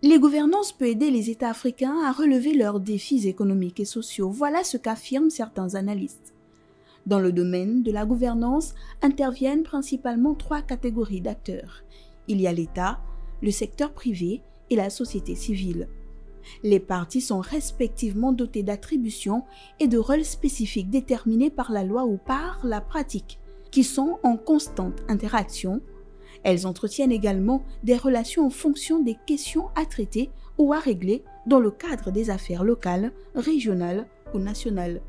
Les gouvernances peuvent aider les États africains à relever leurs défis économiques et sociaux. Voilà ce qu'affirment certains analystes. Dans le domaine de la gouvernance interviennent principalement 3 catégories d'acteurs. Il y a l'État, le secteur privé et la société civile. Les parties sont respectivement dotées d'attributions et de rôles spécifiques déterminés par la loi ou par la pratique, qui sont en constante interaction. Elles entretiennent également des relations en fonction des questions à traiter ou à régler dans le cadre des affaires locales, régionales ou nationales.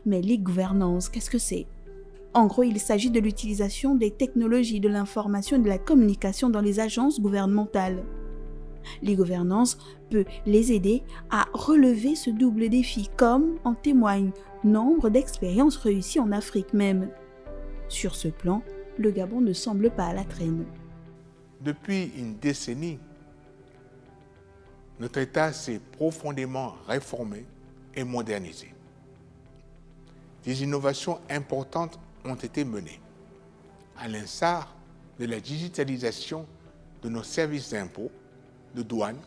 Mais l'e-gouvernance, qu'est-ce que c'est? En gros, il s'agit de l'utilisation des technologies de l'information et de la communication dans les agences gouvernementales. L'e-gouvernance peut les aider à relever ce double défi, comme en témoignent nombre d'expériences réussies en Afrique même. Sur ce plan, le Gabon ne semble pas à la traîne. Depuis une décennie, notre État s'est profondément réformé et modernisé. Des innovations importantes ont été menées, à l'instar de la digitalisation de nos services d'impôts, de douane,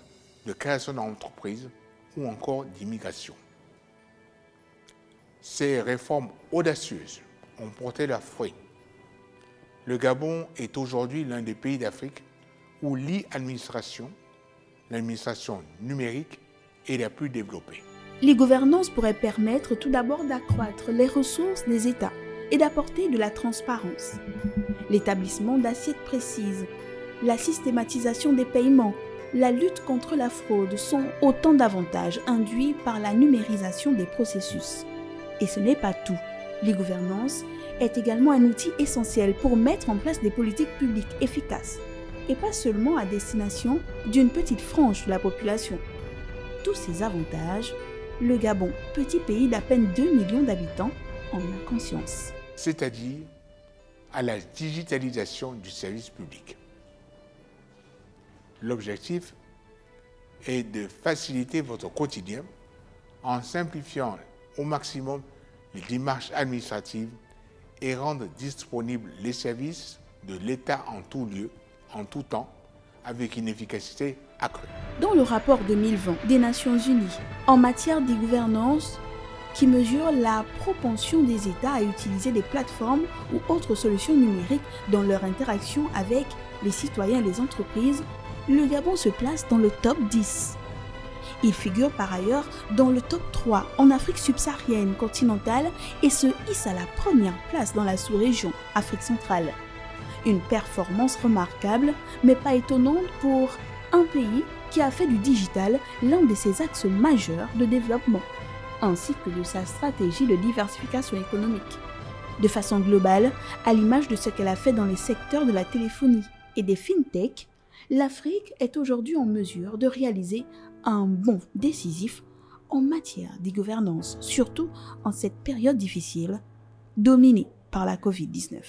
de création d'entreprises ou encore d'immigration. Ces réformes audacieuses ont porté leurs fruits. Le Gabon est aujourd'hui l'un des pays d'Afrique où l'administration numérique est la plus développée. L'e-gouvernance pourrait permettre tout d'abord d'accroître les ressources des États et d'apporter de la transparence. L'établissement d'assiettes précises, la systématisation des paiements, la lutte contre la fraude sont autant d'avantages induits par la numérisation des processus. Et ce n'est pas tout. L'e-gouvernance est également un outil essentiel pour mettre en place des politiques publiques efficaces, et pas seulement à destination d'une petite frange de la population. Tous ces avantages, le Gabon, petit pays d'à peine 2 millions d'habitants, en a conscience. C'est-à-dire à la digitalisation du service public. L'objectif est de faciliter votre quotidien en simplifiant au maximum les démarches administratives et rendre disponibles les services de l'État en tout lieu, en tout temps, avec une efficacité accrue. Dans le rapport 2020 des Nations Unies en matière d'e-gouvernance, qui mesure la propension des États à utiliser des plateformes ou autres solutions numériques dans leur interaction avec les citoyens et les entreprises, le Gabon se place dans le top 10. Il figure par ailleurs dans le top 3 en Afrique subsaharienne continentale et se hisse à la première place dans la sous-région Afrique centrale. Une performance remarquable, mais pas étonnante pour un pays qui a fait du digital l'un de ses axes majeurs de développement, ainsi que de sa stratégie de diversification économique. De façon globale, à l'image de ce qu'elle a fait dans les secteurs de la téléphonie et des fintech, l'Afrique est aujourd'hui en mesure de réaliser un bond décisif en matière d'e-gouvernance, surtout en cette période difficile, dominée par la Covid-19.